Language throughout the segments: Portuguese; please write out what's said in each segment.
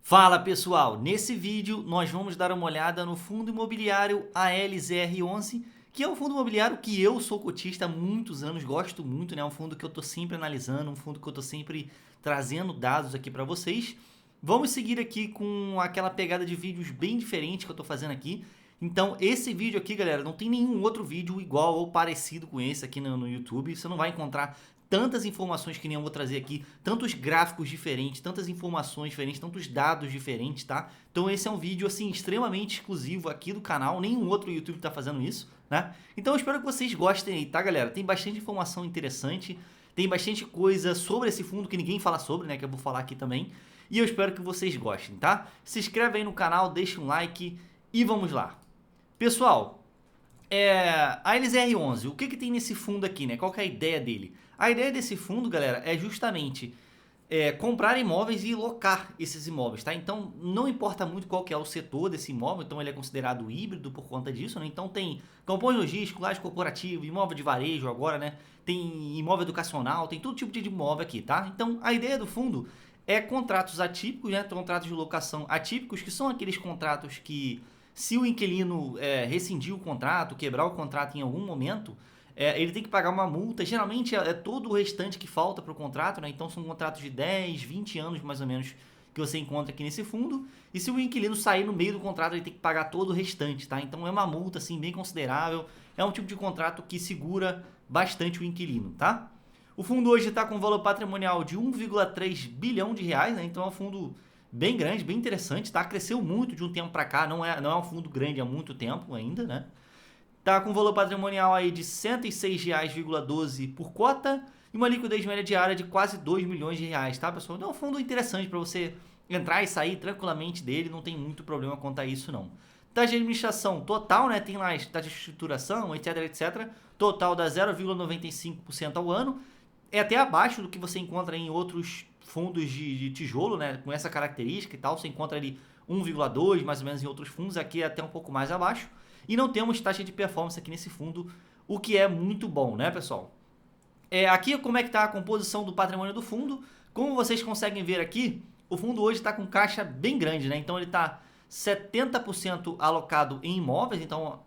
Fala pessoal, nesse vídeo nós vamos dar uma olhada no fundo imobiliário ALZR11, que é um fundo imobiliário que eu sou cotista há muitos anos, gosto muito, né? É um fundo que eu estou sempre analisando, um fundo que eu estou sempre trazendo dados aqui para vocês. Vamos seguir aqui com aquela pegada de vídeos bem diferente que eu estou fazendo aqui. Então esse vídeo aqui, galera, não tem nenhum outro vídeo igual ou parecido com esse aqui no YouTube. Você não vai encontrar tantas informações que nem eu vou trazer aqui, tantos gráficos diferentes, tantas informações diferentes, tantos dados diferentes, tá? Então esse é um vídeo, assim, extremamente exclusivo aqui do canal, nenhum outro YouTube tá fazendo isso, né? Então eu espero que vocês gostem aí, tá, galera? Tem bastante informação interessante, tem bastante coisa sobre esse fundo que ninguém fala sobre, né, que eu vou falar aqui também, e eu espero que vocês gostem, tá? Se inscreve aí no canal, deixa um like e vamos lá. Pessoal, a LZR11, o que tem nesse fundo aqui, né? Qual que é a ideia dele? A ideia desse fundo, galera, é justamente comprar imóveis e locar esses imóveis, tá? Então, não importa muito qual que é o setor desse imóvel, então ele é considerado híbrido por conta disso, né? Então tem galpões logísticos, laje corporativo, imóvel de varejo agora, né? Tem imóvel educacional, tem todo tipo de imóvel aqui, tá? Então, a ideia do fundo é contratos atípicos, né? Contratos de locação atípicos, que são aqueles contratos que, se o inquilino rescindir o contrato, quebrar o contrato em algum momento, ele tem que pagar uma multa. Geralmente é todo o restante que falta para o contrato, né? Então são contratos de 10, 20 anos mais ou menos que você encontra aqui nesse fundo. E se o inquilino sair no meio do contrato, ele tem que pagar todo o restante, tá? Então é uma multa assim bem considerável. É um tipo de contrato que segura bastante o inquilino, tá? O fundo hoje está com um valor patrimonial de 1,3 bilhão de reais, né? Então é um fundo bem grande, bem interessante, tá? Cresceu muito de um tempo para cá, não é um fundo grande há muito tempo ainda, né? Tá com valor patrimonial aí de R$ 106,12 por cota e uma liquidez média diária de quase 2 milhões de reais, tá, pessoal? Então é um fundo interessante para você entrar e sair tranquilamente dele, não tem muito problema quanto a isso, não. Taxa de administração total, né? Tem lá taxa de estruturação, etc, etc. Total dá 0,95% ao ano. É até abaixo do que você encontra em outros fundos de tijolo, né? Com essa característica e tal. Você encontra ali 1,2 mais ou menos em outros fundos. Aqui é até um pouco mais abaixo. E não temos taxa de performance aqui nesse fundo, o que é muito bom, né, pessoal? Aqui como é que está a composição do patrimônio do fundo. Como vocês conseguem ver aqui, o fundo hoje está com caixa bem grande, né? Então ele está 70% alocado em imóveis, então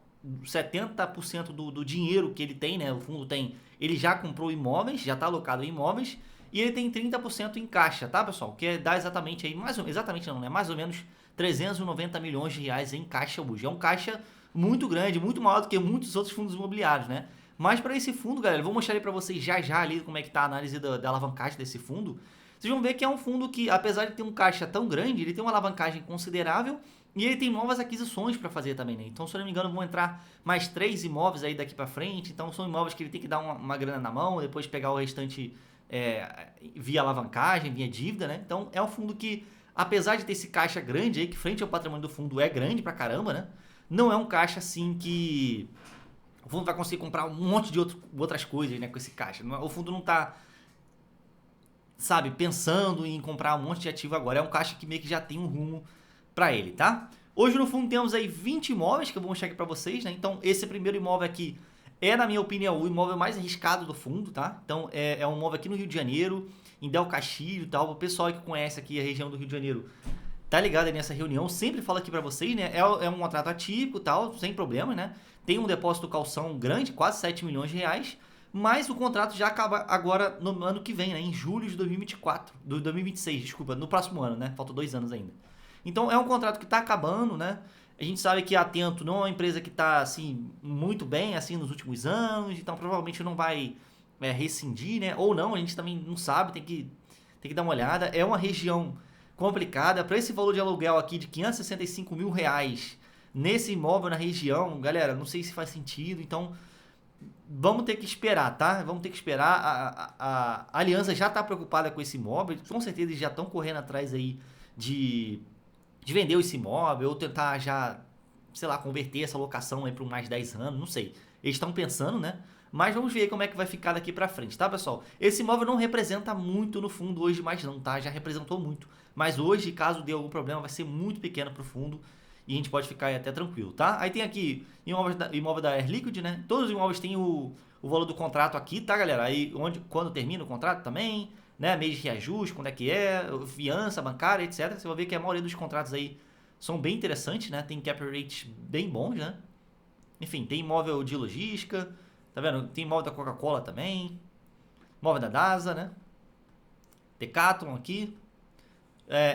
70% do dinheiro que ele tem, né? O fundo tem, ele já comprou imóveis, já está alocado em imóveis, e ele tem 30% em caixa, tá, pessoal? Que dá exatamente aí, exatamente não, né? Mais ou menos 390 milhões de reais em caixa hoje. É um caixa muito grande, muito maior do que muitos outros fundos imobiliários, né? Mas para esse fundo, galera, eu vou mostrar aí para vocês já ali como é que tá a análise da alavancagem desse fundo. Vocês vão ver que é um fundo que, apesar de ter um caixa tão grande, ele tem uma alavancagem considerável e ele tem novas aquisições para fazer também, né? Então, se eu não me engano, vão entrar mais 3 imóveis aí daqui para frente. Então, são imóveis que ele tem que dar uma grana na mão, depois pegar o restante via alavancagem, via dívida, né? Então, é um fundo que, apesar de ter esse caixa grande aí, que frente ao patrimônio do fundo é grande pra caramba, né? Não é um caixa assim que o fundo vai conseguir comprar um monte de outras coisas, né, com esse caixa. O fundo não está, sabe, pensando em comprar um monte de ativo agora. É um caixa que meio que já tem um rumo para ele, tá? Hoje no fundo temos aí 20 imóveis que eu vou mostrar aqui para vocês, né? Então esse primeiro imóvel aqui é, na minha opinião, o imóvel mais arriscado do fundo, tá? Então é um imóvel aqui no Rio de Janeiro, em Del Castillo e tal. O pessoal que conhece aqui a região do Rio de Janeiro tá ligado aí nessa reunião, sempre falo aqui pra vocês, né? É um contrato atípico e tal, sem problema, né? Tem um depósito calção grande, quase 7 milhões de reais, mas o contrato já acaba agora no ano que vem, né? Em julho de 2024, 2026, desculpa, no próximo ano, né? Faltam 2 anos ainda. Então é um contrato que tá acabando, né? A gente sabe que a Atento não é uma empresa que tá, assim, muito bem, assim, nos últimos anos, então provavelmente não vai rescindir, né? Ou não, a gente também não sabe, tem que dar uma olhada. É uma região complicada. Para esse valor de aluguel aqui de 565 mil reais nesse imóvel na região, galera, não sei se faz sentido, então vamos ter que esperar, tá? Vamos ter que esperar. A Aliança já está preocupada com esse imóvel, com certeza eles já estão correndo atrás aí de vender esse imóvel ou tentar já, sei lá, converter essa locação aí para mais 10 anos, não sei. Eles estão pensando, né? Mas vamos ver como é que vai ficar daqui pra frente, tá, pessoal? Esse imóvel não representa muito no fundo hoje mais não, tá? Já representou muito. Mas hoje, caso dê algum problema, vai ser muito pequeno pro fundo e a gente pode ficar aí até tranquilo, tá? Aí tem aqui imóvel da Air Liquid, né? Todos os imóveis têm o valor do contrato aqui, tá, galera? Aí quando termina o contrato também. né? Mês de reajuste, quando é que é, fiança bancária, etc. Você vai ver que a maioria dos contratos aí são bem interessantes, né? Tem cap rates bem bons, né? Enfim, tem imóvel de logística, tá vendo? Tem imóvel da Coca-Cola também, imóvel da DASA, né? Decathlon aqui,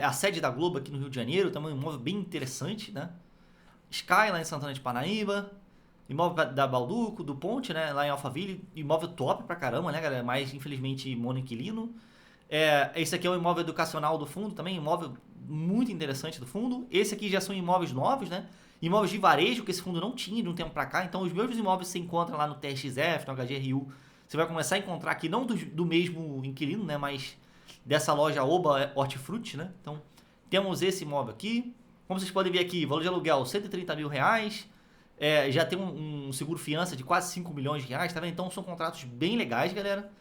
a sede da Globo aqui no Rio de Janeiro, também um imóvel bem interessante, né? Sky lá em Santana de Parnaíba, imóvel da Balduco, do Ponte, né? Lá em Alphaville, imóvel top pra caramba, né, galera? Mas infelizmente monoinquilino. Esse aqui é o imóvel educacional do fundo também, imóvel muito interessante do fundo. Esse aqui já são imóveis novos, né? Imóveis de varejo que esse fundo não tinha de um tempo pra cá. Então os mesmos imóveis você encontra lá no TXF, no HGRU. Você vai começar a encontrar aqui, não do mesmo inquilino, né? Mas dessa loja Oba Hortifruti, né? Então temos esse imóvel aqui. Como vocês podem ver aqui, valor de aluguel R$130 mil. Já tem um seguro fiança de quase 5 milhões de reais, tá vendo? Então são contratos bem legais, galera.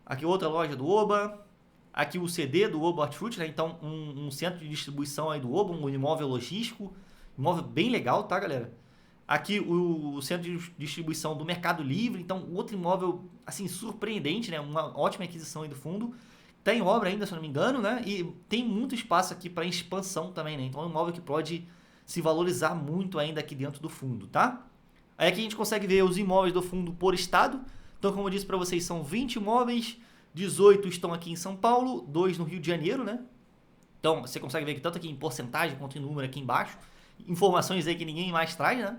Aqui outra loja do Oba. Aqui o CD do Oba Hortifruti, né? Então um centro de distribuição aí do Oba, um imóvel logístico. Imóvel bem legal, tá, galera? Aqui o centro de distribuição do Mercado Livre. Então outro imóvel, assim, surpreendente, né? Uma ótima aquisição aí do fundo. Tá em obra ainda, se eu não me engano, né? E tem muito espaço aqui para expansão também, né? Então é um imóvel que pode se valorizar muito ainda aqui dentro do fundo, tá? Aí aqui a gente consegue ver os imóveis do fundo por estado. Então, como eu disse para vocês, são 20 imóveis, 18 estão aqui em São Paulo, 2 no Rio de Janeiro, né? Então, você consegue ver que tanto aqui em porcentagem quanto em número aqui embaixo. Informações aí que ninguém mais traz, né?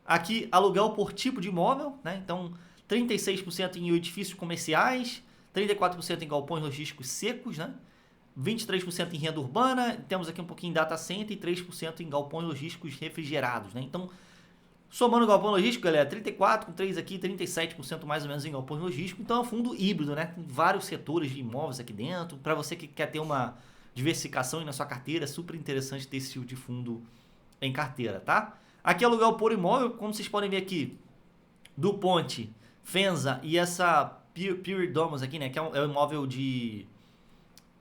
Aqui, aluguel por tipo de imóvel, né? Então, 36% em edifícios comerciais, 34% em galpões logísticos secos, né? 23% em renda urbana, temos aqui um pouquinho em data center e 3% em galpões logísticos refrigerados, né? Então, somando o galpão logístico, galera, 34 com 3 aqui, 37% mais ou menos em galpões logísticos. Então é um fundo híbrido, né? Tem vários setores de imóveis aqui dentro. Para você que quer ter uma diversificação na sua carteira, é super interessante ter esse tipo de fundo em carteira, tá? Aqui é aluguel por imóvel, como vocês podem ver aqui, do Ponte, Fenza e essa Pure Domus aqui, né? Que é um imóvel de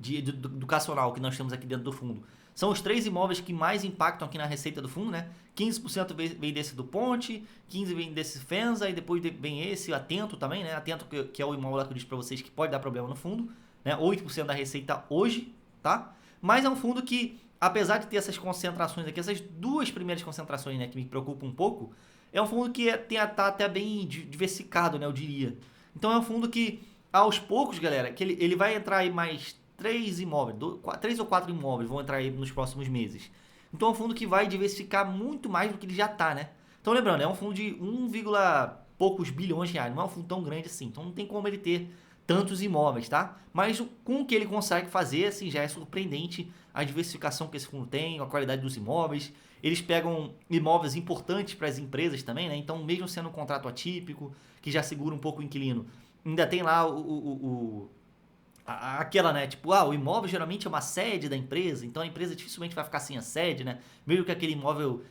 educacional que nós temos aqui dentro do fundo. São os 3 imóveis que mais impactam aqui na receita do fundo, né? 15% vem desse do Ponte, 15% vem desse Fenza e depois vem esse Atento também, né? Atento que é o imóvel lá que eu disse para vocês que pode dar problema no fundo, né? 8% da receita hoje, tá? Mas é um fundo que, apesar de ter essas concentrações aqui, essas 2 primeiras concentrações, né, que me preocupam um pouco, é um fundo que tá até bem diversificado, né, eu diria. Então é um fundo que, aos poucos, galera, que ele vai entrar aí mais 3 imóveis, 3 ou 4 imóveis vão entrar aí nos próximos meses. Então é um fundo que vai diversificar muito mais do que ele já está, né? Então lembrando, é um fundo de 1, poucos bilhões de reais, não é um fundo tão grande assim. Então não tem como ele ter tantos imóveis, tá? Mas com o que ele consegue fazer, assim, já é surpreendente a diversificação que esse fundo tem, a qualidade dos imóveis. Eles pegam imóveis importantes para as empresas também, né? Então mesmo sendo um contrato atípico, que já segura um pouco o inquilino, ainda tem lá aquela, né, tipo, o imóvel geralmente é uma sede da empresa, então a empresa dificilmente vai ficar sem a sede, né, mesmo que aquele imóvel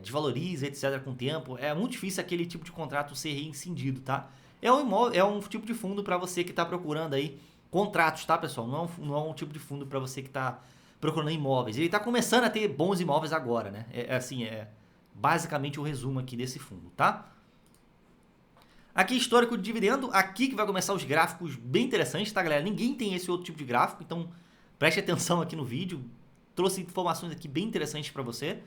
desvalorize, etc, com o tempo, é muito difícil aquele tipo de contrato ser reincindido, tá? É um tipo de fundo para você que está procurando aí contratos, tá, pessoal? Não é um tipo de fundo para você que está procurando imóveis. Ele está começando a ter bons imóveis agora, né? É basicamente o resumo aqui desse fundo, tá? Aqui, histórico de dividendo, aqui que vai começar os gráficos bem interessantes, tá, galera? Ninguém tem esse outro tipo de gráfico, então preste atenção aqui no vídeo. Trouxe informações aqui bem interessantes para você.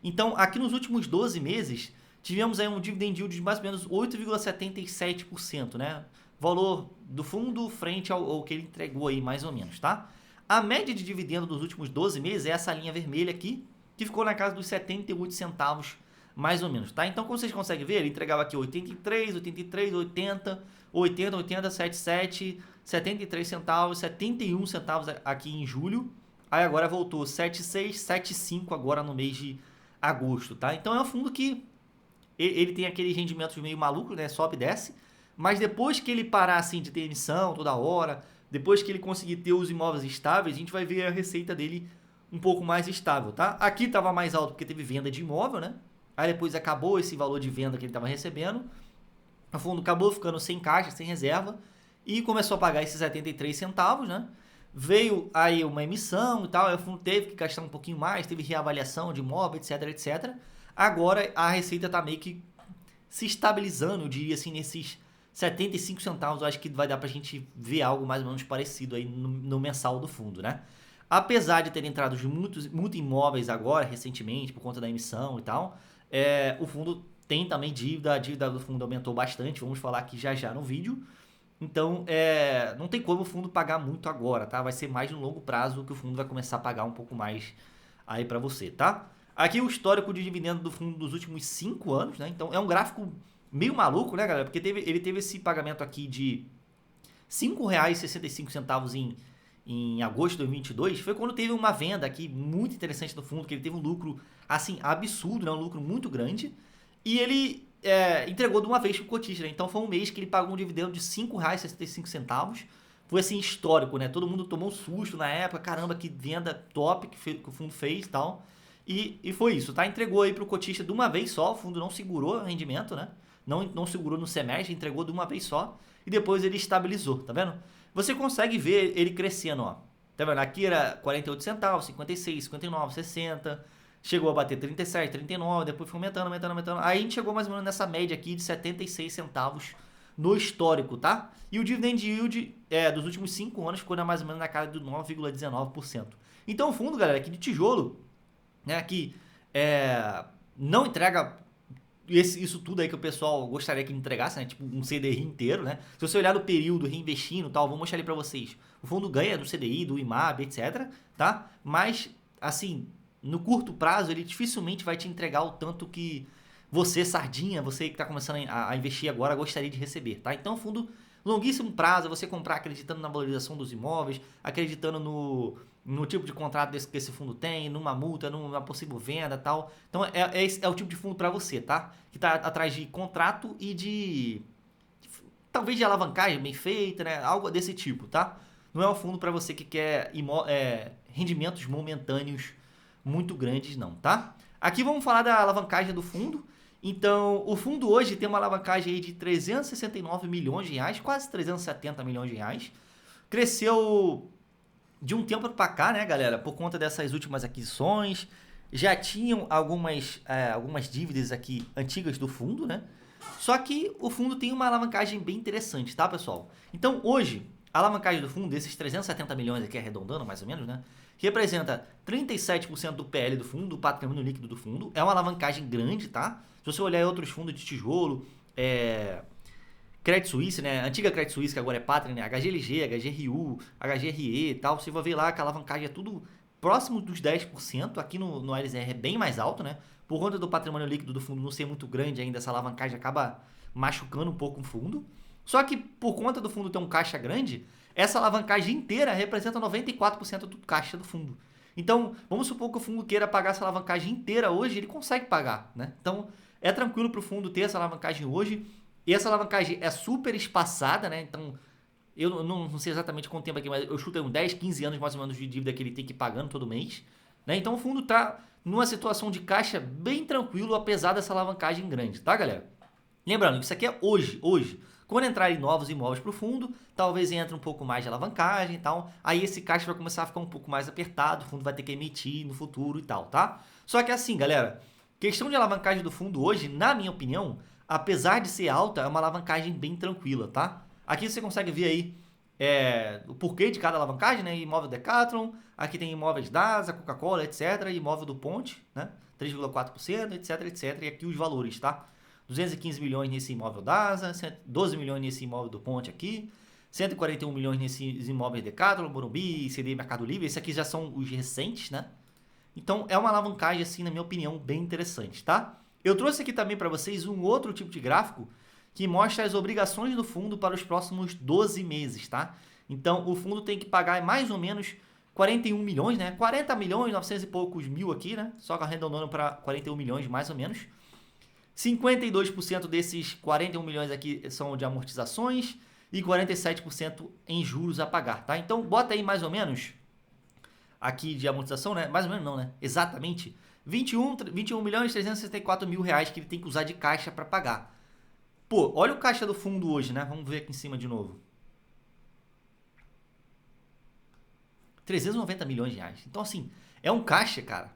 Então, aqui nos últimos 12 meses, tivemos aí um dividend yield de mais ou menos 8,77%, né? Valor do fundo frente ao que ele entregou aí, mais ou menos, tá? A média de dividendo dos últimos 12 meses é essa linha vermelha aqui, que ficou na casa dos 78 centavos mais ou menos, tá? Então, como vocês conseguem ver, ele entregava aqui 83, 83, 80, 80, 80, 77, 73 centavos, 71 centavos aqui em julho. Aí agora voltou 76, 75 agora no mês de agosto, tá? Então é um fundo que ele tem aqueles rendimentos meio malucos, né? Sobe e desce. Mas depois que ele parar assim de ter emissão toda hora, depois que ele conseguir ter os imóveis estáveis, a gente vai ver a receita dele um pouco mais estável, tá? Aqui estava mais alto porque teve venda de imóvel, né? Aí depois acabou esse valor de venda que ele estava recebendo. O fundo acabou ficando sem caixa, sem reserva. E começou a pagar esses 73 centavos, né? Veio aí uma emissão e tal. Aí o fundo teve que gastar um pouquinho mais. Teve reavaliação de imóvel, etc, etc. Agora a receita está meio que se estabilizando, eu diria assim, nesses 75 centavos, eu acho que vai dar pra gente ver algo mais ou menos parecido aí no mensal do fundo, né? Apesar de ter entrado muito imóveis agora, recentemente, por conta da emissão e tal, o fundo tem também dívida, a dívida do fundo aumentou bastante, vamos falar aqui já já no vídeo. Então, não tem como o fundo pagar muito agora, tá? Vai ser mais no longo prazo que o fundo vai começar a pagar um pouco mais aí pra você, tá? Aqui o histórico de dividendo do fundo dos últimos 5 anos, né? Então, é um gráfico meio maluco, né, galera? Porque ele teve esse pagamento aqui de R$ 5,65 em agosto de 2022. Foi quando teve uma venda aqui muito interessante do fundo, que ele teve um lucro, assim, absurdo, né? Um lucro muito grande. E ele entregou de uma vez pro cotista, né? Então foi um mês que ele pagou um dividendo de R$ 5,65. Foi assim, histórico, né? Todo mundo tomou um susto na época. Caramba, que venda top que o fundo fez e tal. E foi isso, tá? Entregou aí pro cotista de uma vez só. O fundo não segurou o rendimento, né? Não segurou no semestre, entregou de uma vez só. E depois ele estabilizou, tá vendo? Você consegue ver ele crescendo, ó. Tá vendo? Aqui era 48 centavos, 56, 59, 60. Chegou a bater 37, 39, depois foi aumentando. Aí a gente chegou mais ou menos nessa média aqui de 76 centavos no histórico, tá? E o dividend yield dos últimos 5 anos ficou mais ou menos na casa do 9,19%. Então o fundo, galera, aqui de tijolo, né, que não entrega isso tudo aí que o pessoal gostaria que entregasse, né? Tipo um CDI inteiro, né? Se você olhar no período, reinvestindo e tal, vou mostrar ali pra vocês. O fundo ganha do CDI, do IMAB, etc, tá? Mas, assim, no curto prazo, ele dificilmente vai te entregar o tanto que você, sardinha, você que está começando a investir agora, gostaria de receber, tá? Então, fundo longuíssimo prazo, você comprar acreditando na valorização dos imóveis, acreditando no tipo de contrato que esse fundo tem, numa multa, numa possível venda e tal. Então, é o tipo de fundo para você, tá? Que está atrás de contrato e talvez de alavancagem bem feita, né? Algo desse tipo, tá? Não é um fundo para você que quer rendimentos momentâneos muito grandes, não, tá? Aqui vamos falar da alavancagem do fundo. Então, o fundo hoje tem uma alavancagem aí de 369 milhões de reais, quase 370 milhões de reais. Cresceu de um tempo para cá, né, galera, por conta dessas últimas aquisições. Já tinham algumas dívidas aqui antigas do fundo, né? Só que o fundo tem uma alavancagem bem interessante, tá, pessoal? Então, hoje, a alavancagem do fundo, desses 370 milhões aqui, arredondando mais ou menos, né? Representa 37% do PL do fundo, do patrimônio líquido do fundo. É uma alavancagem grande, tá? Se você olhar outros fundos de tijolo, Credit Suisse, né? Antiga Credit Suisse, que agora é Pátria, né? HGLG, HGRU, HGRE e tal. Você vai ver lá que a alavancagem é tudo próximo dos 10%. Aqui no LZR é bem mais alto, né? Por conta do patrimônio líquido do fundo não ser muito grande ainda, essa alavancagem acaba machucando um pouco o fundo. Só que por conta do fundo ter um caixa grande, essa alavancagem inteira representa 94% do caixa do fundo. Então, vamos supor que o fundo queira pagar essa alavancagem inteira hoje, ele consegue pagar, né? Então, é tranquilo para o fundo ter essa alavancagem hoje. E essa alavancagem é super espaçada, né? Então, eu não sei exatamente quanto tempo aqui, mas eu chuto uns 10, 15 anos mais ou menos de dívida que ele tem que ir pagando todo mês, né? Então, o fundo está numa situação de caixa bem tranquilo, apesar dessa alavancagem grande, tá, galera? Lembrando que isso aqui é hoje. Quando entrarem novos imóveis para o fundo, talvez entre um pouco mais de alavancagem e tal. Aí esse caixa vai começar a ficar um pouco mais apertado, o fundo vai ter que emitir no futuro e tal, tá? Só que assim, galera, questão de alavancagem do fundo hoje, na minha opinião, apesar de ser alta, é uma alavancagem bem tranquila, tá? Aqui você consegue ver aí o porquê de cada alavancagem, né? Imóvel Decathlon, aqui tem imóveis DASA, Coca-Cola, etc. Imóvel do Ponte, né? 3,4%, etc. E aqui os valores, tá? 215 milhões nesse imóvel DASA, 12 milhões nesse imóvel do Ponte aqui, 141 milhões nesses imóveis Decathlon, Morumbi, CD Mercado Livre. Esses aqui já são os recentes, né? Então é uma alavancagem, assim, na minha opinião, bem interessante, tá? Eu trouxe aqui também para vocês um outro tipo de gráfico que mostra as obrigações do fundo para os próximos 12 meses, tá? Então o fundo tem que pagar mais ou menos 41 milhões, né? 40 milhões, 900 e poucos mil aqui, né? Só arredondando para 41 milhões mais ou menos. 52% desses 41 milhões aqui são de amortizações e 47% em juros a pagar, tá? Então, bota aí mais ou menos aqui de amortização, né? Mais ou menos não, né? Exatamente 21 milhões 364 mil reais que ele tem que usar de caixa para pagar. Pô, olha o caixa do fundo hoje, né? Vamos ver aqui em cima de novo. 390 milhões de reais. Então, assim, é um caixa, cara,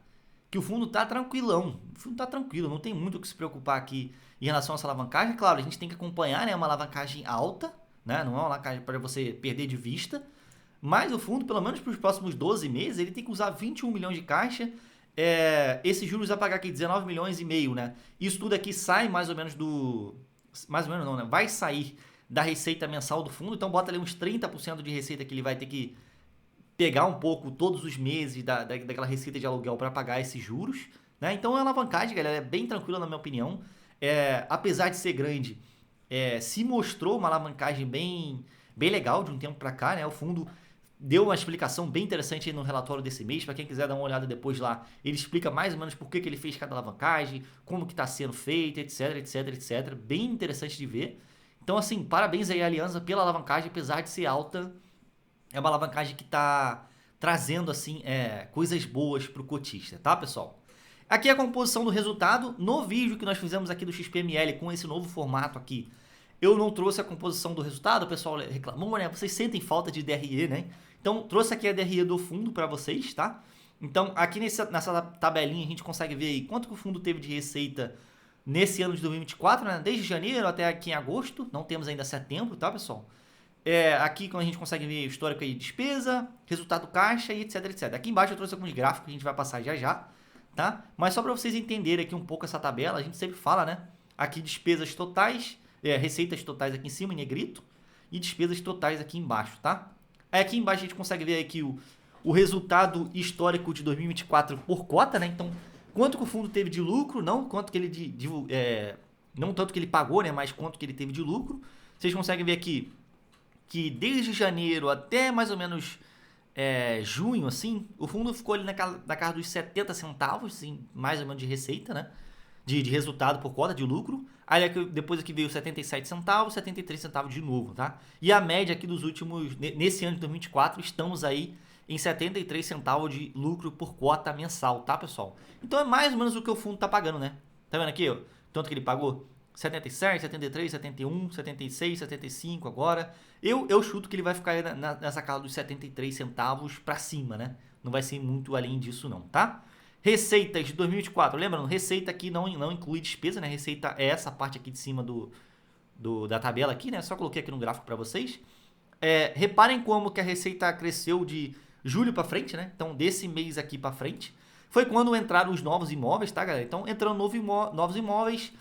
que o fundo tá tranquilão. O fundo tá tranquilo, não tem muito o que se preocupar aqui em relação a essa alavancagem. Claro, a gente tem que acompanhar, né? Uma alavancagem alta, né? Não é uma alavancagem para você perder de vista. Mas o fundo, pelo menos para os próximos 12 meses, ele tem que usar 21 milhões de caixa. Esses juros vai pagar aqui 19 milhões e meio, né? Isso tudo aqui sai mais ou menos do... Mais ou menos não, né? Vai sair da receita mensal do fundo. Então bota ali uns 30% de receita que ele vai ter que pegar um pouco todos os meses daquela receita de aluguel para pagar esses juros, né? Então a alavancagem, galera, é bem tranquila na minha opinião. Apesar de ser grande, se mostrou uma alavancagem bem legal de um tempo para cá, né? O fundo deu uma explicação bem interessante aí no relatório desse mês. Para quem quiser dar uma olhada depois lá, ele explica mais ou menos por que ele fez cada alavancagem, como que está sendo feita, etc, etc, etc. Bem interessante de ver. Então, assim, parabéns aí à Aliança pela alavancagem, apesar de ser alta. É uma alavancagem que está trazendo, assim, coisas boas para o cotista, tá, pessoal? Aqui é a composição do resultado. No vídeo que nós fizemos aqui do XPML com esse novo formato aqui, eu não trouxe a composição do resultado, o pessoal reclamou, né? Vocês sentem falta de DRE, né? Então, trouxe aqui a DRE do fundo para vocês, tá? Então, aqui nessa tabelinha a gente consegue ver aí quanto que o fundo teve de receita nesse ano de 2024, né? Desde janeiro até aqui em agosto, não temos ainda setembro, tá, pessoal? Aqui a gente consegue ver o histórico aí de despesa, resultado caixa e etc, etc. Aqui embaixo eu trouxe alguns gráficos que a gente vai passar já já, tá? Mas só para vocês entenderem aqui um pouco essa tabela, a gente sempre fala, né? Aqui despesas totais, receitas totais aqui em cima em negrito e despesas totais aqui embaixo, tá? Aí aqui embaixo a gente consegue ver aqui o resultado histórico de 2024 por cota, né? Então, quanto que o fundo teve de lucro, não quanto que ele não tanto que ele pagou, né? Mas quanto que ele teve de lucro. Vocês conseguem ver aqui que desde janeiro até mais ou menos junho, assim, o fundo ficou ali na casa dos 70 centavos, assim, mais ou menos de receita, né? De resultado por cota, de lucro. Aí depois aqui veio 77 centavos, 73 centavos de novo, tá? E a média aqui dos últimos, nesse ano de 2024, estamos aí em 73 centavos de lucro por cota mensal, tá, pessoal? Então é mais ou menos o que o fundo tá pagando, né? Tá vendo aqui, ó? Tanto que ele pagou 77, 73, 71, 76, 75 agora. Eu chuto que ele vai ficar nessa casa dos 73 centavos pra cima, né? Não vai ser muito além disso não, tá? Receitas de 2024, lembrando, receita aqui não inclui despesa, né? Receita é essa parte aqui de cima da tabela aqui, né? Só coloquei aqui no gráfico para vocês. Reparem como que a receita cresceu de julho para frente, né? Então, desse mês aqui para frente, foi quando entraram os novos imóveis, tá, galera? Então, entrando novos imóveis,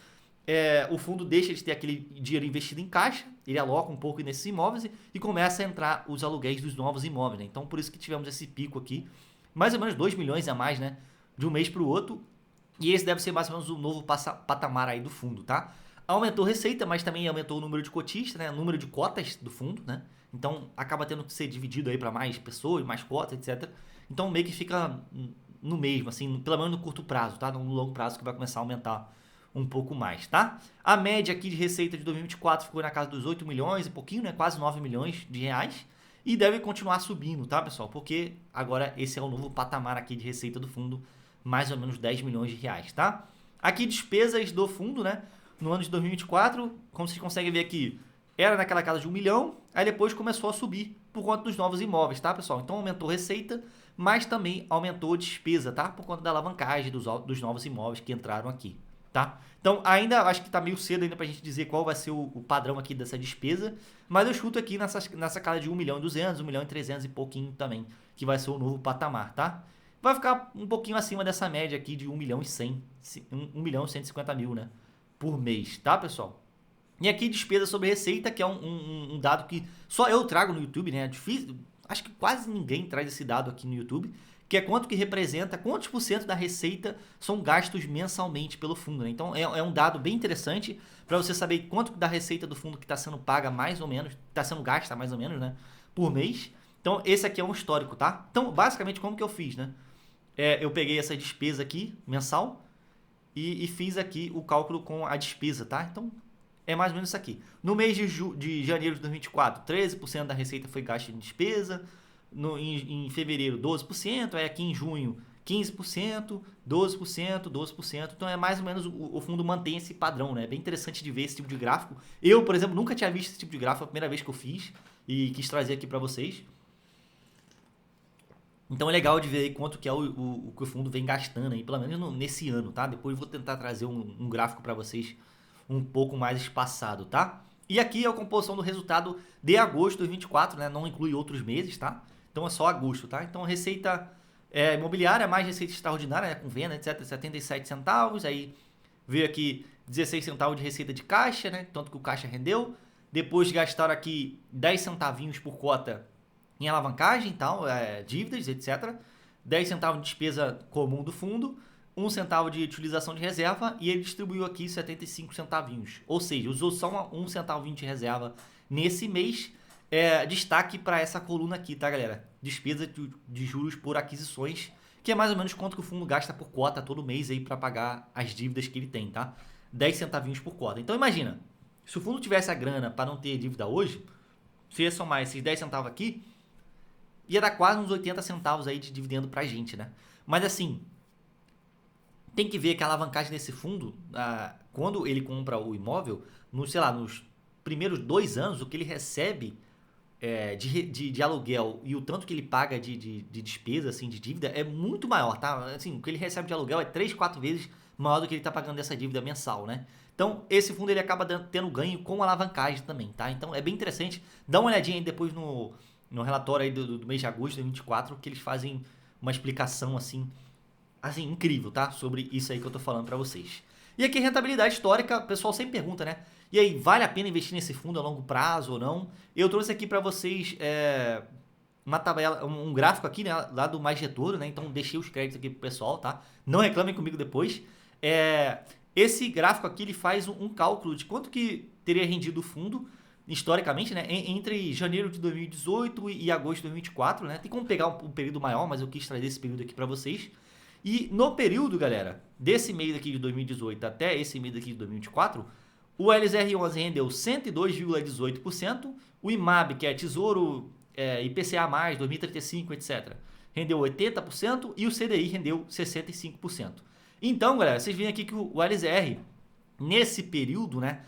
o fundo deixa de ter aquele dinheiro investido em caixa, ele aloca um pouco nesses imóveis e começa a entrar os aluguéis dos novos imóveis, né? Então, por isso que tivemos esse pico aqui, mais ou menos 2 milhões a mais, né? De um mês para o outro. E esse deve ser mais ou menos o novo patamar aí do fundo, tá? Aumentou receita, mas também aumentou o número de cotistas, né? O número de cotas do fundo, né? Então acaba tendo que ser dividido aí para mais pessoas, mais cotas, etc. Então meio que fica no mesmo, assim, pelo menos no curto prazo, tá? No longo prazo que vai começar a aumentar um pouco mais, tá? A média aqui de receita de 2024 ficou na casa dos 8 milhões e pouquinho, né? Quase 9 milhões de reais. E deve continuar subindo, tá, pessoal? Porque agora esse é o novo patamar aqui de receita do fundo, mais ou menos 10 milhões de reais, tá? Aqui despesas do fundo, né? No ano de 2024, como vocês conseguem ver aqui, era naquela casa de 1 milhão, aí depois começou a subir por conta dos novos imóveis, tá, pessoal? Então aumentou receita, mas também aumentou despesa, tá? Por conta da alavancagem dos novos imóveis que entraram aqui, tá? Então ainda acho que tá meio cedo ainda pra gente dizer qual vai ser o padrão aqui dessa despesa, mas eu chuto aqui nessa casa de 1 milhão e 200, 1 milhão e 300 e pouquinho também, que vai ser o novo patamar, tá? Vai ficar um pouquinho acima dessa média aqui de 1 milhão e 100, 1 milhão e 150 mil, né? Por mês, tá, pessoal? E aqui despesa sobre receita, que é um dado que só eu trago no YouTube, né? É difícil, acho que quase ninguém traz esse dado aqui no YouTube, que é quanto que representa, quantos por cento da receita são gastos mensalmente pelo fundo, né? Então é um dado bem interessante para você saber quanto da receita do fundo que está sendo paga mais ou menos, está sendo gasta mais ou menos, né? Por mês. Então esse aqui é um histórico, tá? Então basicamente como que eu fiz, né? Eu peguei essa despesa aqui, mensal, e fiz aqui o cálculo com a despesa, tá? Então, é mais ou menos isso aqui. No mês de janeiro de 2024, 13% da receita foi gasta em despesa. Em fevereiro, 12%. Aí aqui em junho, 15%, 12%, 12%. Então, é mais ou menos o fundo mantém esse padrão, né? É bem interessante de ver esse tipo de gráfico. Eu, por exemplo, nunca tinha visto esse tipo de gráfico. É a primeira vez que eu fiz e quis trazer aqui para vocês. Então é legal de ver aí quanto que é o que o fundo vem gastando aí, pelo menos nesse ano, tá? Depois eu vou tentar trazer um gráfico para vocês um pouco mais espaçado, tá? E aqui é a composição do resultado de agosto de 2024, né? Não inclui outros meses, tá? Então é só agosto, tá? Então receita imobiliária mais receita extraordinária, né? Com venda, etc, 77 centavos. Aí veio aqui 16 centavos de receita de caixa, né? Tanto que o caixa rendeu. Depois gastaram aqui 10 centavinhos por cota em alavancagem e tal, dívidas, etc. 10 centavos de despesa comum do fundo, 1 centavo de utilização de reserva e ele distribuiu aqui 75 centavinhos. Ou seja, usou só 1 centavinho de reserva nesse mês. Destaque para essa coluna aqui, tá, galera? Despesa de juros por aquisições, que é mais ou menos quanto que o fundo gasta por cota todo mês aí para pagar as dívidas que ele tem, tá? 10 centavinhos por cota. Então imagina, se o fundo tivesse a grana para não ter dívida hoje, se ia somar esses 10 centavos aqui, ia dar quase uns 80 centavos aí de dividendo pra gente, né? Mas assim, tem que ver que a alavancagem desse fundo, quando ele compra o imóvel, nos primeiros 2 anos, o que ele recebe de aluguel e o tanto que ele paga de despesa, assim, de dívida, é muito maior, tá? Assim, o que ele recebe de aluguel é 3, 4 vezes maior do que ele tá pagando dessa dívida mensal, né? Então, esse fundo ele acaba tendo ganho com alavancagem também, tá? Então, é bem interessante. Dá uma olhadinha aí depois no relatório aí do mês de agosto de 2024, que eles fazem uma explicação assim incrível, tá? Sobre isso aí que eu tô falando pra vocês. E aqui, rentabilidade histórica, o pessoal sempre pergunta, né? E aí, vale a pena investir nesse fundo a longo prazo ou não? Eu trouxe aqui pra vocês uma tabela, um gráfico aqui, né? Lá do Mais Retorno, né? Então, deixei os créditos aqui pro pessoal, tá? Não reclamem comigo depois. Esse gráfico aqui, ele faz um cálculo de quanto que teria rendido o fundo historicamente, né, entre janeiro de 2018 e agosto de 2024, né? Tem como pegar um período maior, mas eu quis trazer esse período aqui para vocês. E no período, galera, desse mês aqui de 2018 até esse mês aqui de 2024, o LZR11 rendeu 102,18%, o IMAB, que é Tesouro IPCA+, 2035, etc., rendeu 80% e o CDI rendeu 65%. Então, galera, vocês veem aqui que o LZR, nesse período, né,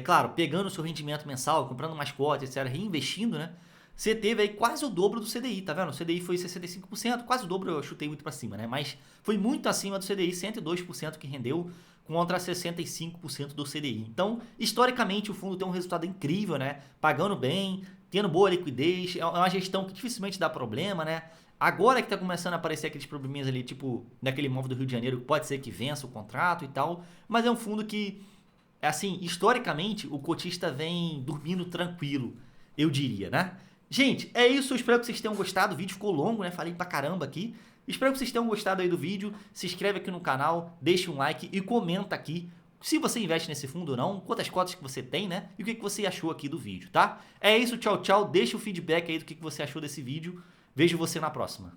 claro, pegando o seu rendimento mensal, comprando mais cotas, etc., reinvestindo, né? Você teve aí quase o dobro do CDI, tá vendo? O CDI foi 65%, quase o dobro, eu chutei muito pra cima, né? Mas foi muito acima do CDI, 102% que rendeu contra 65% do CDI. Então, historicamente, o fundo tem um resultado incrível, né? Pagando bem, tendo boa liquidez, é uma gestão que dificilmente dá problema, né? Agora que tá começando a aparecer aqueles probleminhas ali, tipo, naquele imóvel do Rio de Janeiro, que pode ser que vença o contrato e tal, mas é um fundo que, assim, historicamente, o cotista vem dormindo tranquilo, eu diria, né? Gente, é isso, eu espero que vocês tenham gostado, o vídeo ficou longo, né? Falei pra caramba aqui. Espero que vocês tenham gostado aí do vídeo, se inscreve aqui no canal, deixa um like e comenta aqui se você investe nesse fundo ou não, quantas cotas que você tem, né? E o que você achou aqui do vídeo, tá? É isso, tchau, tchau, deixa o feedback aí do que você achou desse vídeo, vejo você na próxima.